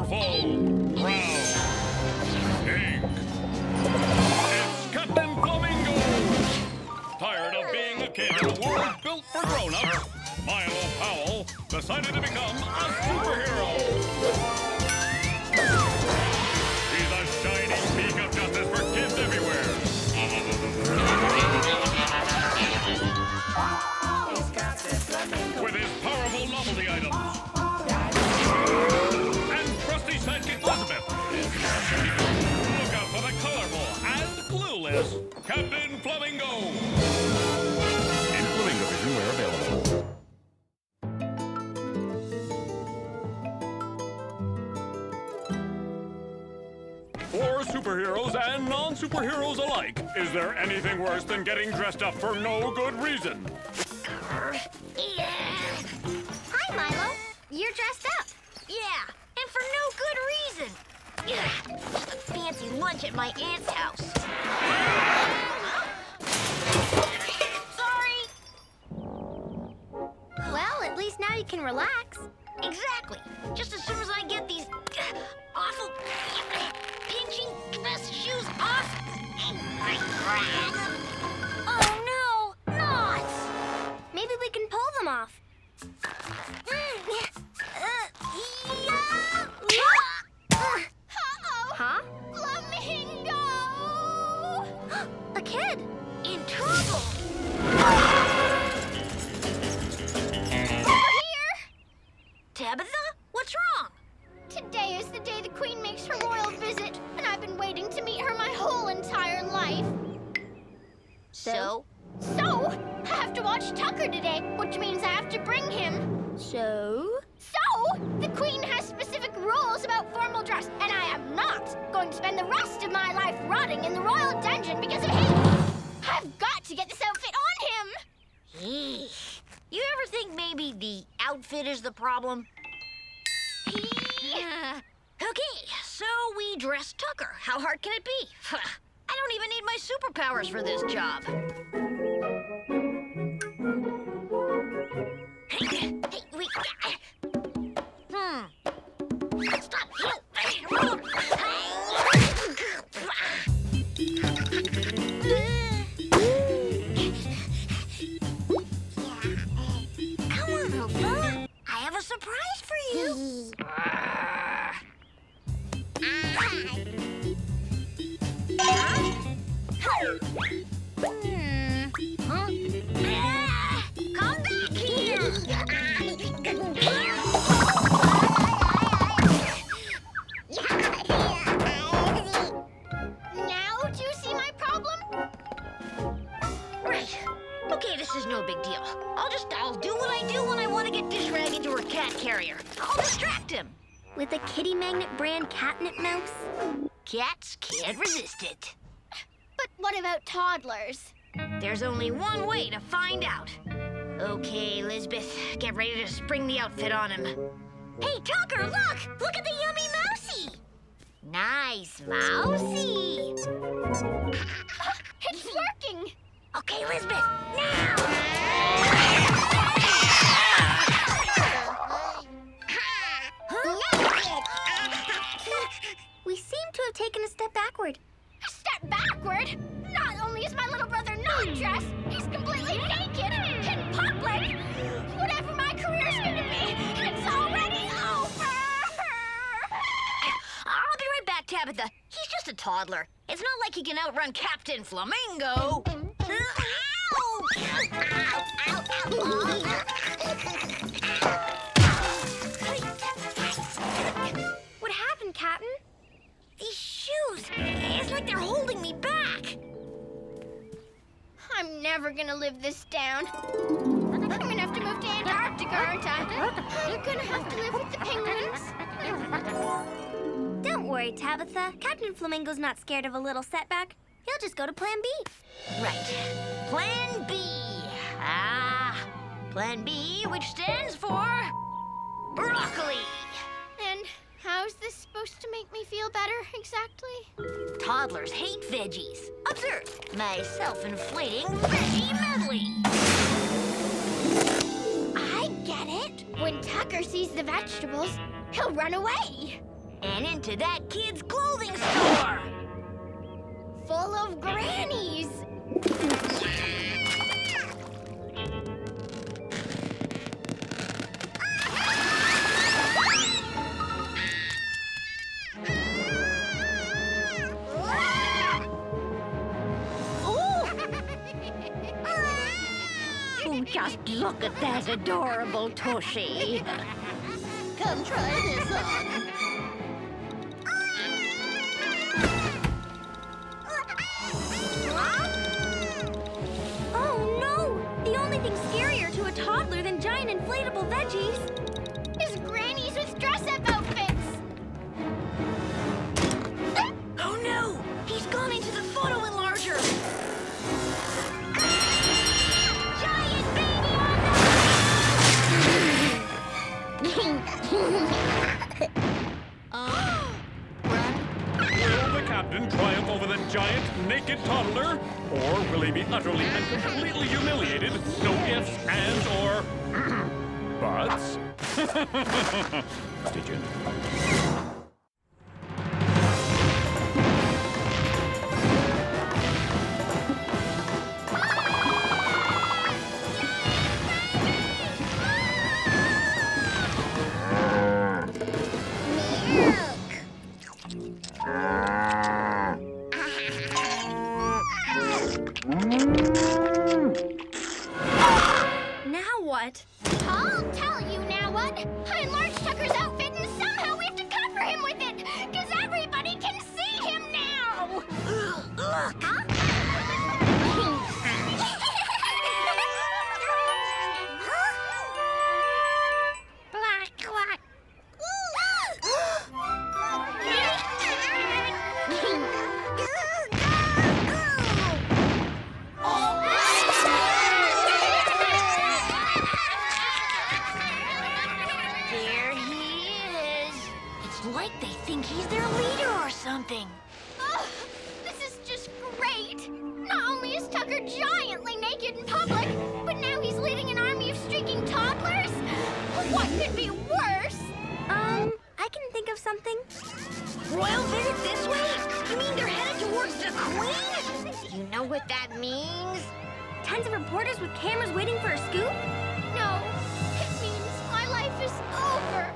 purple, brown, pink. It's Captain Flamingo! Tired of being a kid in a world built for grown-ups, Milo Powell decided to become a superhero. He's a shining beacon of justice for kids everywhere. With his powerful novelty items. And trusty sidekick Elizabeth. Look out for the colorful and clueless Captain Flamingo. In Flamingo Vision where available. For superheroes and non-superheroes alike, is there anything worse than getting dressed up for no good reason? Hi, Milo. You're dressed up. Yeah, and for no good reason. Just a fancy lunch at my aunt's house. Sorry. Well, at least now you can relax. Exactly. Just as soon as I get these awful pinching dress shoes off. Oh no, knots! Maybe we can pull them off. Huh? Flamingo! A kid! In trouble! Over here! Tabitha, what's wrong? Today is the day the Queen makes her royal visit, and I've been waiting to meet her my whole entire life. So? So, I have to watch Tucker today, which means I have to bring him. So, the Queen has specific rules about formal dress, and I am not going to spend the rest of my life rotting in the royal dungeon because of him. I've got to get this outfit on him. Eesh. You ever think maybe the outfit is the problem? Okay, so we dress Tucker. How hard can it be? I don't even need my superpowers for this job. Stop! Come on, Opa. I have a surprise for you. Come back here! Now do you see my problem? Right. Okay, this is no big deal. I'll do what I do when I want to get Dish Rag into her cat carrier. I'll distract him. With a kitty magnet brand catnip mouse? Cats can't resist it. But what about toddlers? There's only one way to find out. Okay, Lisbeth, get ready to spring the outfit on him. Hey, Tucker, look! Look at the yummy mousey! Nice mousey! It's working! Okay, Lisbeth, now! We seem to have taken a step backward. A step backward? Not only is my little brother not dressed, he's completely naked in public. Whatever my career's gonna be, it's already over. I'll be right back, Tabitha. He's just a toddler. It's not like he can outrun Captain Flamingo. What happened, Captain? These shoes, it's like they're holding me back. I'm never gonna live this down. I'm gonna have to move to Antarctica, aren't I? I'm gonna have to live with the penguins. Don't worry, Tabitha. Captain Flamingo's not scared of a little setback. He'll just go to Plan B. Right. Plan B. Plan B, which stands for broccoli. And how's this supposed to make me feel better, exactly? Toddlers hate veggies. Observe my self-inflating veggie medley. I get it. When Tucker sees the vegetables, he'll run away. and into that kid's clothing store. Full of grannies. Oh, just look at that adorable tushy. Come try this on. Oh no! The only thing scarier to a toddler than giant inflatable veggies. Is grannies with dress-up outfits. Oh no! He's gone into the photo enlarger! Giant baby Will the captain triumph over the giant naked toddler? Or will he be utterly and completely humiliated? No ifs, ands, or buts? Stay tuned. Now what? I'll tell you now what. I enlarged Tucker's outfit and somehow we have to cover him with it. Because everybody can see him now. Look! Black, black. There he is. It's like they think he's their leader or something. Oh, this is just great. Not only is Tucker giantly naked in public, but now he's leading an army of streaking toddlers. What could be worse? I can think of something. Royal visit this way? You mean they're headed towards the Queen? You know what that means? Tons of reporters with cameras waiting for a scoop? No, it means my life is over.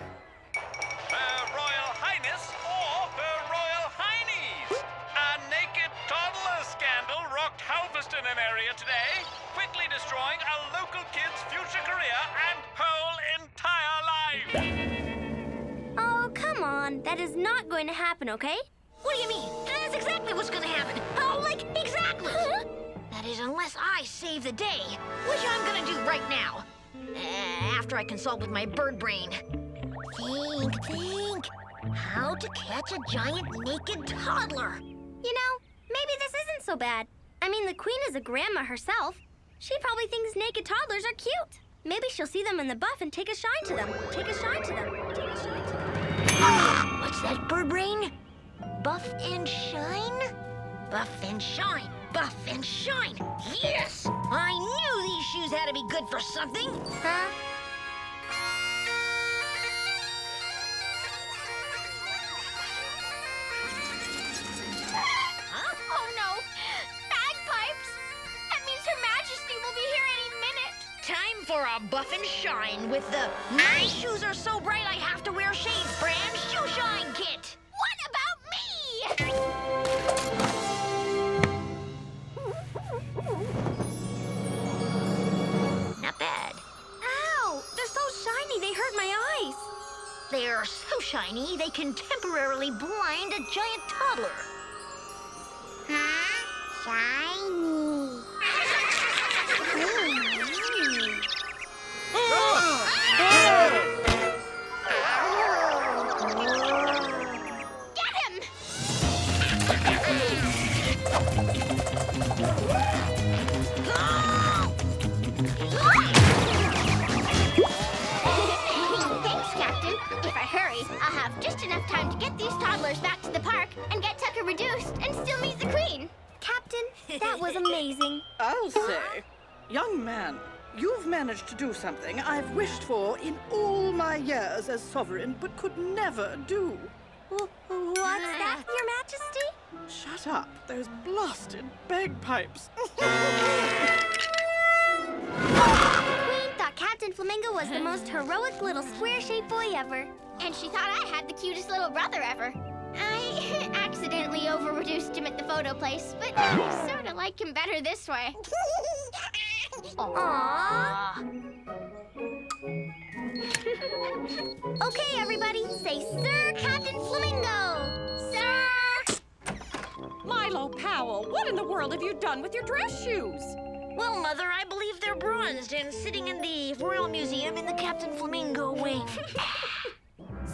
Her Royal Highness or Her Royal Heinies. A naked toddler scandal rocked Halverston area today, quickly destroying a local kid's future career and whole entire life. Oh, come on. That is not going to happen, okay? What do you mean? That's exactly what's gonna happen. Oh, like, exactly! That is, unless I save the day, which I'm gonna do right now. After I consult with my bird brain. Think. How to catch a giant naked toddler. You know, maybe this isn't so bad. I mean, the Queen is a grandma herself. She probably thinks naked toddlers are cute. Maybe she'll see them in the buff and take a shine to them. Take a shine to them. Take a shine to them. What's that, bird brain? Buff and shine? Buff and shine. Buff and shine. Yes! I knew these shoes had to be good for something. Huh? Oh no, bagpipes! That means Her Majesty will be here any minute. Time for a buff and shine with the My shoes are so bright I have to wear shades brand shoe shine kit. What about me? Not bad. Ow! They're so shiny they hurt my eyes. They're so shiny they can temporarily blind a giant toddler. Shiny. Get him! Thanks, Captain. If I hurry, I'll have just enough time to get these toddlers back to the park and get Tucker reduced and still meet the Queen. Captain, that was amazing. I'll say, young man, you've managed to do something I've wished for in all my years as sovereign, but could never do. What's that, Your Majesty? Shut up. Those blasted bagpipes. Queen thought Captain Flamingo was the most heroic little square-shaped boy ever. And she thought I had the cutest little brother ever. I accidentally over-reduced him at the photo place, but I sort of like him better this way. Aww. Okay, everybody, say Sir Captain Flamingo! Sir! Milo Powell, what in the world have you done with your dress shoes? Well, Mother, I believe they're bronzed and sitting in the Royal Museum in the Captain Flamingo wing.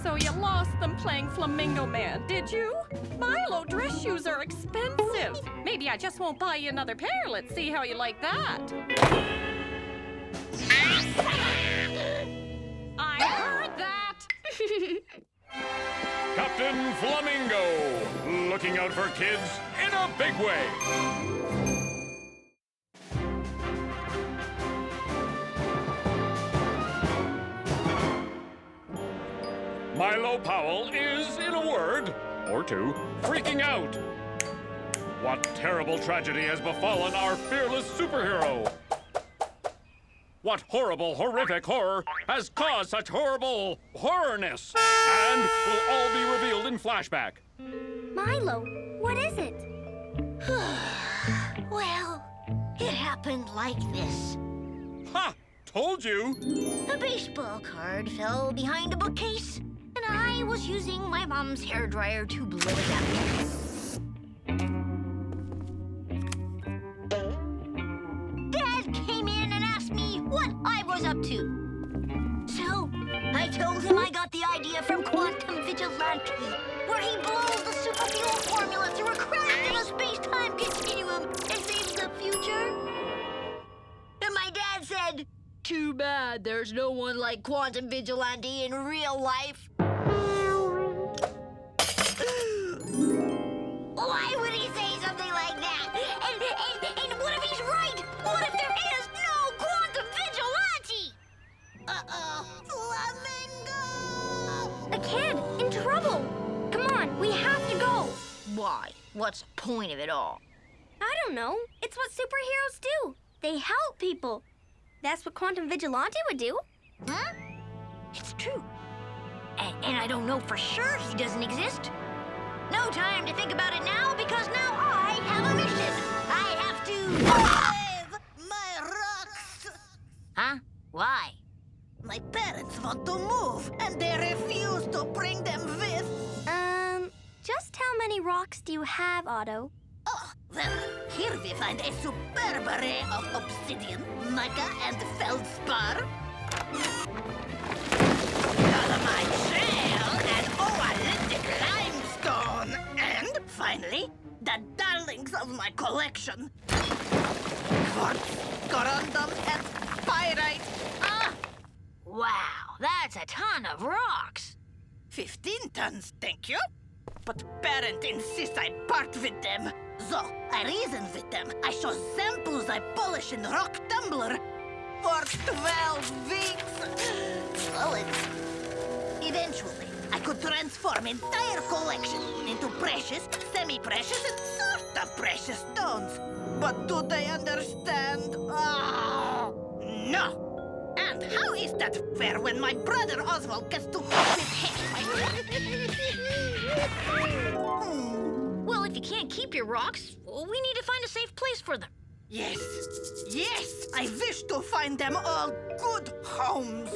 So you lost them playing Flamingo Man, did you? Milo, dress shoes are expensive. Maybe I just won't buy you another pair. Let's see how you like that. I heard that. Captain Flamingo, looking out for kids in a big way. Milo Powell is, in a word, or two, freaking out. What terrible tragedy has befallen our fearless superhero? What horrible, horrific horror has caused such horrible horrorness? And will all be revealed in flashback. Milo, what is it? Well, it happened like this. Ha! Told you! A baseball card fell behind a bookcase, and I was using my mom's hairdryer to blow it out. Dad came in and asked me what I was up to. So, I told him I got the idea from Quantum Vigilante, where he blows the super fuel formula through a crack in a space-time continuum and saves the future. And my dad said, "Too bad there's no one like Quantum Vigilante in real life." Why would he say something like that? And what if he's right? What if there is no Quantum Vigilante? Uh-oh. Flamingo! A kid in trouble. Come on, we have to go. Why? What's the point of it all? I don't know. It's what superheroes do. They help people. That's what Quantum Vigilante would do. Huh? It's true. And I don't know for sure he doesn't exist. No time to think about it now, because now I have a mission. I have to save my rocks. Huh? Why? My parents want to move, and they refuse to bring them with. Just how many rocks do you have, Otto? Oh, well, here we find a superb array of obsidian, mica, and feldspar. Dolomite shale and oolitic limestone. And, finally, the darlings of my collection. Quartz, corundum, and pyrite. Wow, that's a ton of rocks. 15 tons, thank you. But parent insists I part with them. So, I reason with them. I show samples I polish in rock tumbler for 12 weeks. Well, eventually, I could transform entire collection into precious, semi-precious, and sort of precious stones. But do they understand? Oh, no. And how is that fair when my brother Oswald gets to keep it Well, if you can't keep your rocks, we need to find a safe place for them. Yes, yes, I wish to find them all good homes.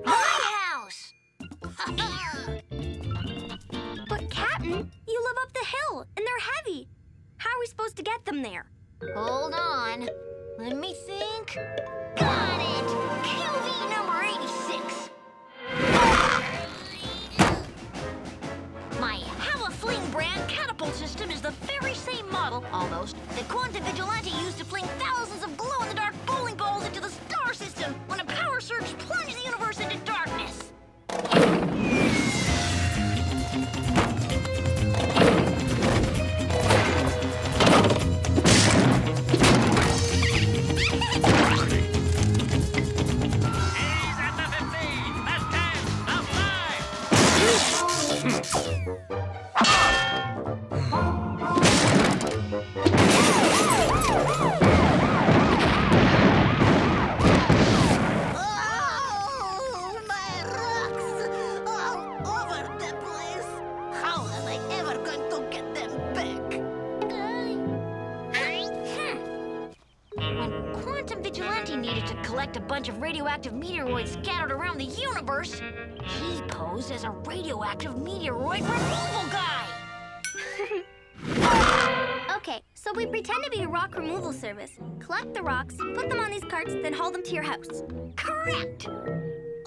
My house! But Captain, you live up the hill, and they're heavy. How are we supposed to get them there? Hold on. Let me think. Got it! QV number 86. My Hallafling brand catapult system is the very same model, almost, that Quantum Vigilante used to fling thousands of glow-in-the-dark bowling balls into the star system when a power surge plunged the universe into darkness. Oh, my rocks! All over the place! How am I ever going to get them back? When Quantum Vigilante needed to collect a bunch of radioactive meteoroids scattered around the universe, he posed as a radioactive meteoroid removal guy. Okay, so we pretend to be a rock removal service. Collect the rocks, put them on these carts, then haul them to your house. Correct.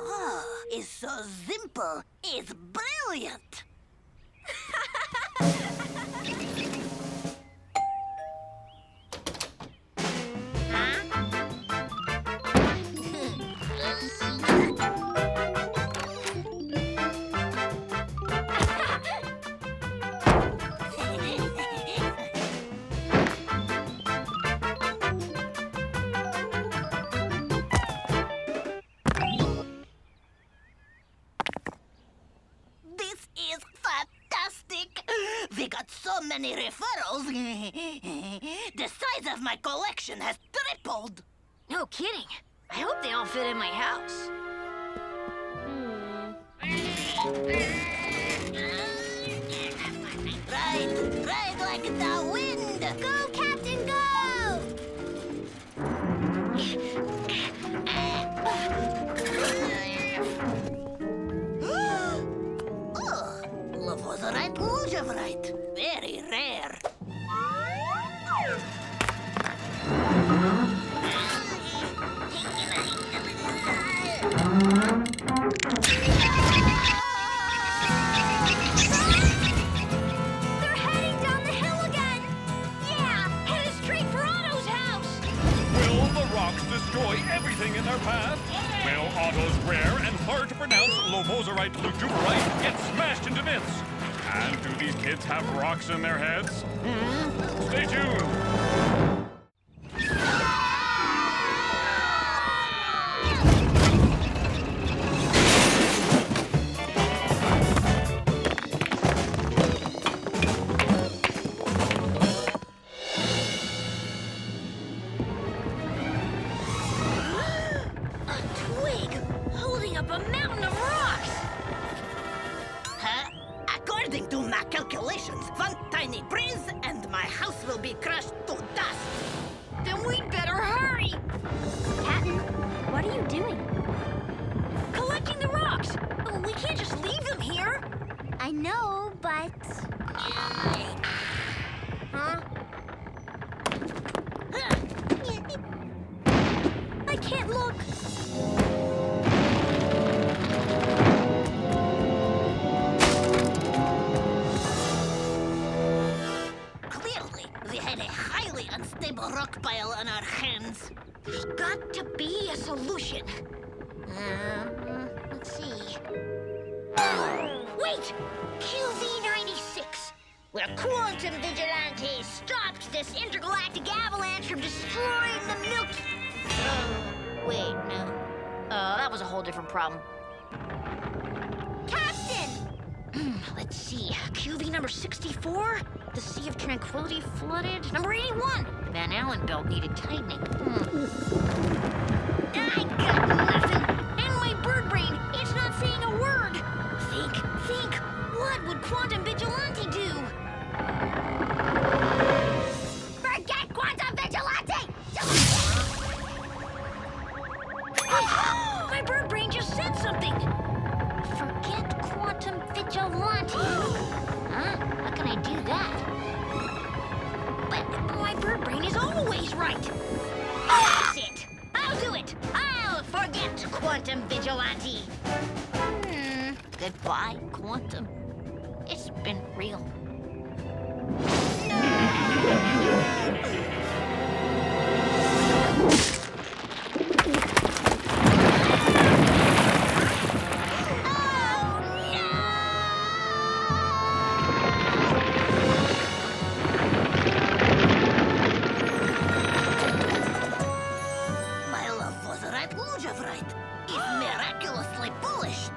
Oh, it's so simple. It's brilliant. This is fantastic! We got so many referrals. The size of my collection has tripled. No kidding. I hope they all fit in my house. Ride like the wind. Go, Captain, go! Oh, Levozerite Lugevrite. Very rare. They're heading down the hill again! Yeah, headed straight for Otto's house. Will the rocks destroy everything in their path? Will Otto's rare and hard to pronounce Lovozerite lujuberite get smashed into bits? And do these kids have rocks in their heads? Stay tuned. A twig holding up a mountain of rocks. Huh? According to my calculations, one tiny breeze and my house will be crushed to dust. Then we'd better hurry. Patton, what are you doing? Collecting the rocks. Oh, we can't just leave them here. I know, but... Huh? I can't look. Clearly, we had a highly unstable rock pile on our hands. There's got to be a solution. Let's see. Wait! QV-96. Where Quantum Vigilante stopped this intergalactic avalanche from destroying the Milky... wait, no. That was a whole different problem. Captain! Let's see. QV number 64? The Sea of Tranquility flooded? Number 81? Van Allen belt needed tightening. I got nothing! And my bird brain, it's not saying a word! Think! What would Quantum Vigilante do? Forget Quantum Vigilante! My bird brain just said something! Forget Quantum Vigilante. Huh? How can I do that? But my bird brain is always right. That's it. I'll do it. I'll forget Quantum Vigilante. Goodbye, Quantum. It's been real. My Levozerite Lugevrite is miraculously polished.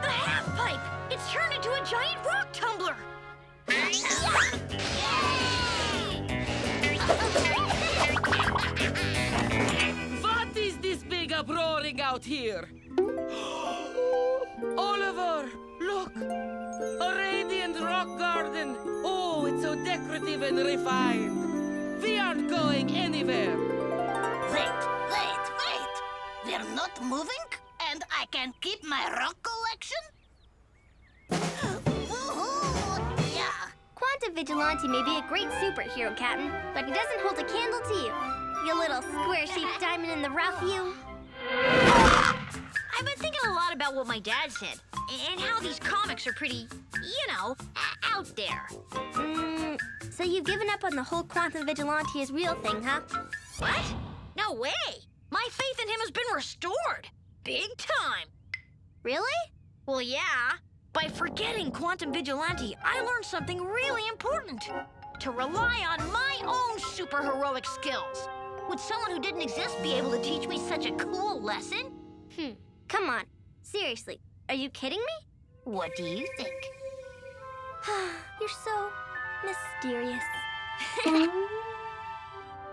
The half pipe! It It's turned into a giant rock tumbler! What is this big uproaring out here? Oliver, look! A radiant rock garden! Oh, it's so decorative and refined. We aren't going anywhere. Wait! They're not moving? And I can keep my rock collection? Woohoo! Yeah. Quantum Vigilante may be a great superhero, Captain, but he doesn't hold a candle to you. You little square-shaped diamond in the rough, you. I've been thinking a lot about what my dad said, and how these comics are pretty, out there. So you've given up on the whole Quantum Vigilante is real thing, huh? What? No way! My faith in him has been restored! Big time! Really? Well, yeah. By forgetting Quantum Vigilante, I learned something really important. To rely on my own superheroic skills. Would someone who didn't exist be able to teach me such a cool lesson? Come on. Seriously, are you kidding me? What do you think? You're so mysterious.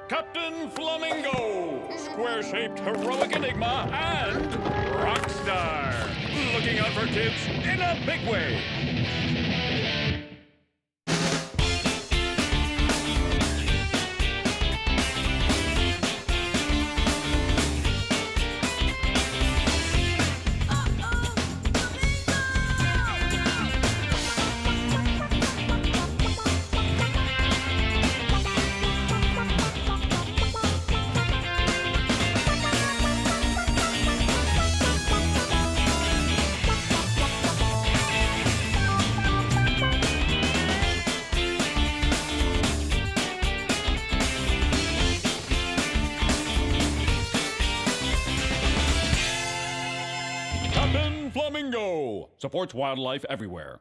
Captain Flamingo, square-shaped heroic enigma, and rock star. Looking out for kids in a big way. Captain Flamingo supports wildlife everywhere.